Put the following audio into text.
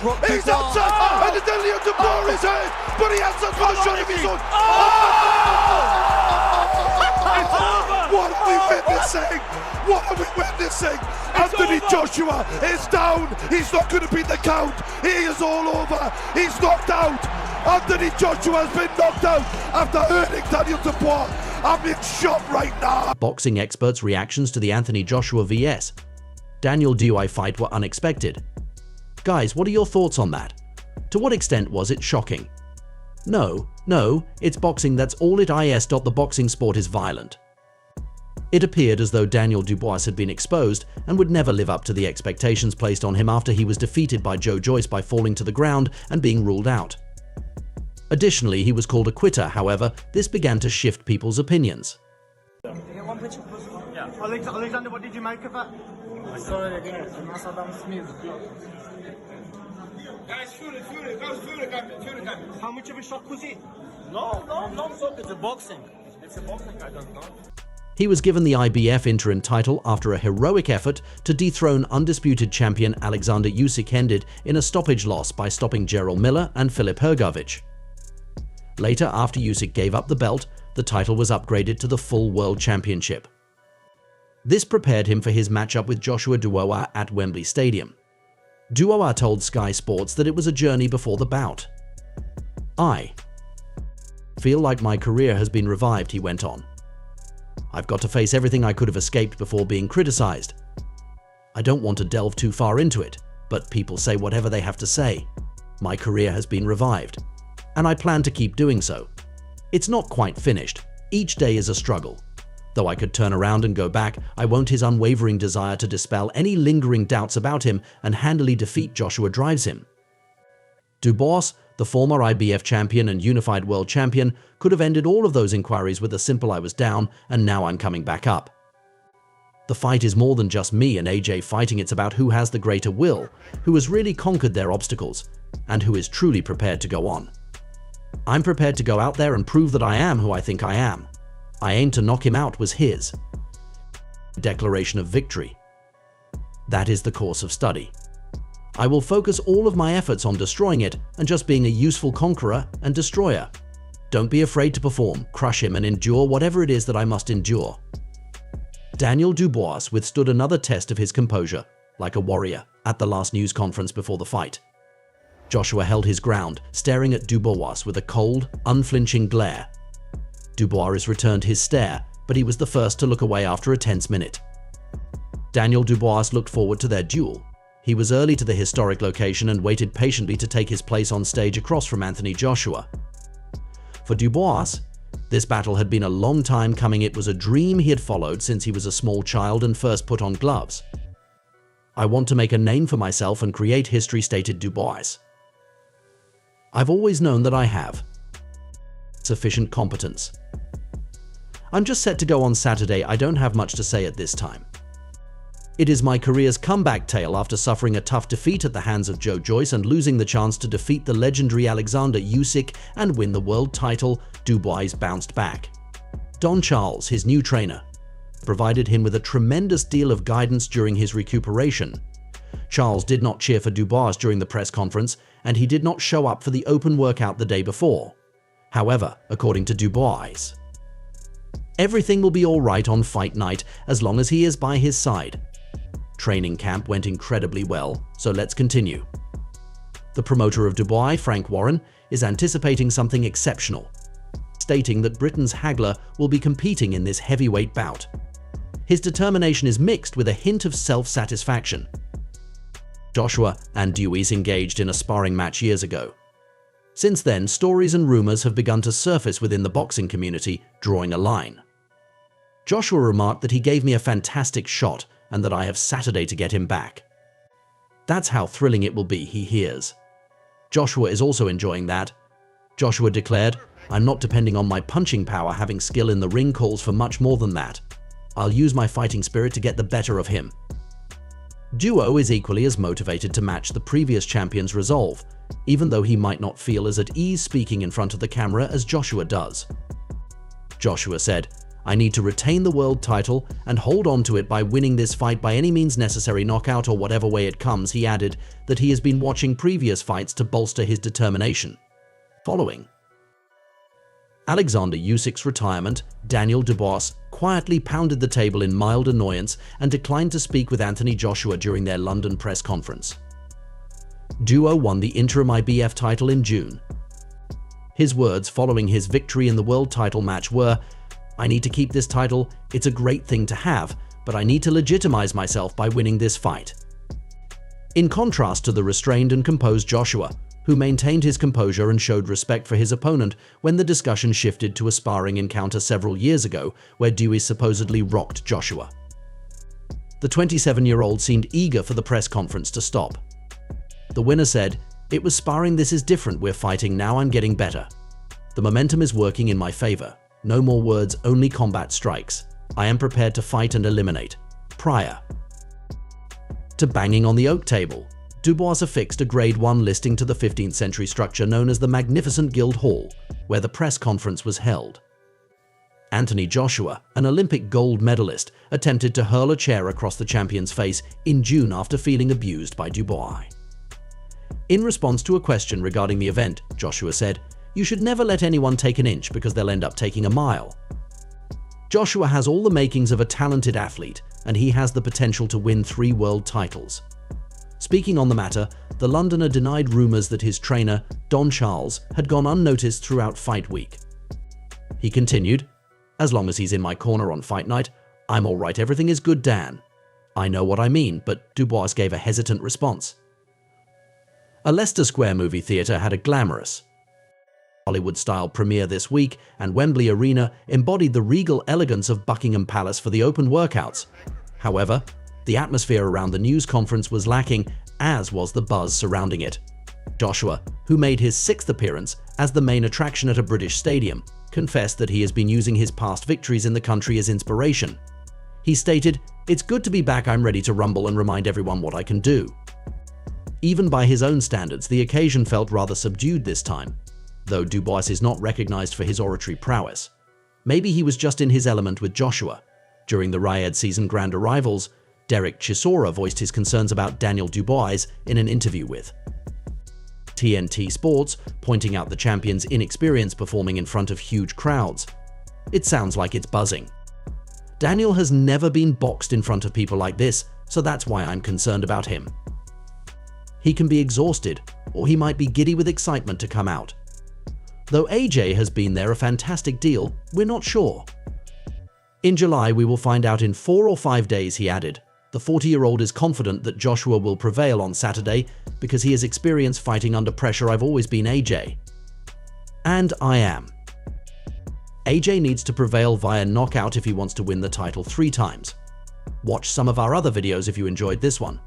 He's outside, and the Daniel Dubois is hurt, but he answers for the shot of his own. What are we witnessing? What are we witnessing? Anthony Joshua is down. He's not going to beat the count. He is all over. He's knocked out. Anthony Joshua has been knocked out after hurting Daniel Dubois. I'm in shock right now. Boxing experts' reactions to the Anthony Joshua vs. Daniel Dubois fight were unexpected. Guys, what are your thoughts on that? To what extent was it shocking? No, it's boxing, that's all it is. The boxing sport is violent. It appeared as though Daniel Dubois had been exposed and would never live up to the expectations placed on him after he was defeated by Joe Joyce by falling to the ground and being ruled out. Additionally, he was called a quitter. However, this began to shift people's opinions. Yeah. Alexander, what did you make of that? I saw it again. Guys, shoot it. How much of a shock was it? No shock. It's a boxing. I don't know. He was given the IBF interim title after a heroic effort to dethrone undisputed champion Alexander Usyk ended in a stoppage loss by stopping Gerald Miller and Filip Hrgović. Later, after Usyk gave up the belt, the title was upgraded to the full World Championship. This prepared him for his matchup with Joshua Dubois at Wembley Stadium. Dubois told Sky Sports that it was a journey before the bout. "I feel like my career has been revived," he went on. "I've got to face everything I could have escaped before being criticized. I don't want to delve too far into it, but people say whatever they have to say. My career has been revived, and I plan to keep doing so. It's not quite finished. Each day is a struggle. Though I could turn around and go back, I won't. His unwavering desire to dispel any lingering doubts about him and handily defeat Joshua drives him." Dubois, the former IBF champion and unified world champion, could have ended all of those inquiries with a simple "I was down and now I'm coming back up." The fight is more than just me and AJ fighting. It's about who has the greater will, who has really conquered their obstacles, and who is truly prepared to go on. I'm prepared to go out there and prove that I am who I think I am. I aim to knock him out, was his declaration of victory. That is the course of study. I will focus all of my efforts on destroying it and just being a useful conqueror and destroyer. Don't be afraid to perform, crush him, and endure whatever it is that I must endure. Daniel Dubois withstood another test of his composure, like a warrior, at the last news conference before the fight. Joshua held his ground, staring at Dubois with a cold, unflinching glare. Dubois returned his stare, but he was the first to look away after a tense minute. Daniel Dubois looked forward to their duel. He was early to the historic location and waited patiently to take his place on stage across from Anthony Joshua. For Dubois, this battle had been a long time coming. It was a dream he had followed since he was a small child and first put on gloves. "I want to make a name for myself and create history," stated Dubois. "I've always known that I have sufficient competence. I'm just set to go on Saturday. I don't have much to say at this time. It is my career's comeback tale after suffering a tough defeat at the hands of Joe Joyce and losing the chance to defeat the legendary Alexander Usyk and win the world title. Dubois bounced back. Don Charles, his new trainer, provided him with a tremendous deal of guidance during his recuperation. Charles did not cheer for Dubois during the press conference, and he did not show up for the open workout the day before. However, according to Dubois, everything will be all right on fight night as long as he is by his side. Training camp went incredibly well, so let's continue. The promoter of Dubois, Frank Warren, is anticipating something exceptional, stating that Britain's haggler will be competing in this heavyweight bout. His determination is mixed with a hint of self-satisfaction. Joshua and Dubois engaged in a sparring match years ago. Since then, stories and rumors have begun to surface within the boxing community, drawing a line. Joshua remarked that he gave me a fantastic shot and that I have Saturday to get him back. That's how thrilling it will be, he hears. Joshua is also enjoying that. Joshua declared, "I'm not depending on my punching power. Having skill in the ring calls for much more than that. I'll use my fighting spirit to get the better of him." Duo is equally as motivated to match the previous champion's resolve, even though he might not feel as at ease speaking in front of the camera as Joshua does. Joshua said, I need to retain the world title and hold on to it by winning this fight by any means necessary, knockout or whatever way it comes. He added that he has been watching previous fights to bolster his determination. Following Alexander Usyk's retirement, Daniel Dubois quietly pounded the table in mild annoyance and declined to speak with Anthony Joshua during their London press conference. Duo won the interim IBF title in June. His words following his victory in the world title match were, "I need to keep this title, it's a great thing to have, but I need to legitimize myself by winning this fight." In contrast to the restrained and composed Joshua, who maintained his composure and showed respect for his opponent when the discussion shifted to a sparring encounter several years ago where Dubois supposedly rocked Joshua. The 27-year-old seemed eager for the press conference to stop. The winner said, "It was sparring, this is different, we're fighting now, I'm getting better. The momentum is working in my favor. No more words, only combat strikes. I am prepared to fight and eliminate." Prior to banging on the oak table, Dubois affixed a Grade 1 listing to the 15th century structure known as the Magnificent Guild Hall, where the press conference was held. Anthony Joshua, an Olympic gold medalist, attempted to hurl a chair across the champion's face in June after feeling abused by Dubois. In response to a question regarding the event, Joshua said, "You should never let anyone take an inch because they'll end up taking a mile." Joshua has all the makings of a talented athlete, and he has the potential to win 3 world titles. Speaking on the matter, the Londoner denied rumors that his trainer, Don Charles, had gone unnoticed throughout fight week. He continued, "As long as he's in my corner on fight night, I'm all right, everything is good, Dan." "I know what I mean," but Dubois gave a hesitant response. A Leicester Square movie theatre had a glamorous, Hollywood-style premiere this week, and Wembley Arena embodied the regal elegance of Buckingham Palace for the open workouts. However, the atmosphere around the news conference was lacking, as was the buzz surrounding it. Joshua, who made his 6th appearance as the main attraction at a British stadium, confessed that he has been using his past victories in the country as inspiration. He stated, "It's good to be back, I'm ready to rumble and remind everyone what I can do." Even by his own standards, the occasion felt rather subdued this time, though Dubois is not recognized for his oratory prowess. Maybe he was just in his element with Joshua. During the Riyadh season grand arrivals, Derek Chisora voiced his concerns about Daniel Dubois in an interview with TNT Sports, pointing out the champion's inexperience performing in front of huge crowds. "It sounds like it's buzzing. Daniel has never been boxed in front of people like this, so that's why I'm concerned about him. He can be exhausted, or he might be giddy with excitement to come out. Though AJ has been there a fantastic deal, we're not sure. In July, we will find out in 4 or 5 days," he added. The 40-year-old is confident that Joshua will prevail on Saturday because he has experience fighting under pressure. "I've always been AJ. And I am. AJ needs to prevail via knockout if he wants to win the title 3 times. Watch some of our other videos if you enjoyed this one.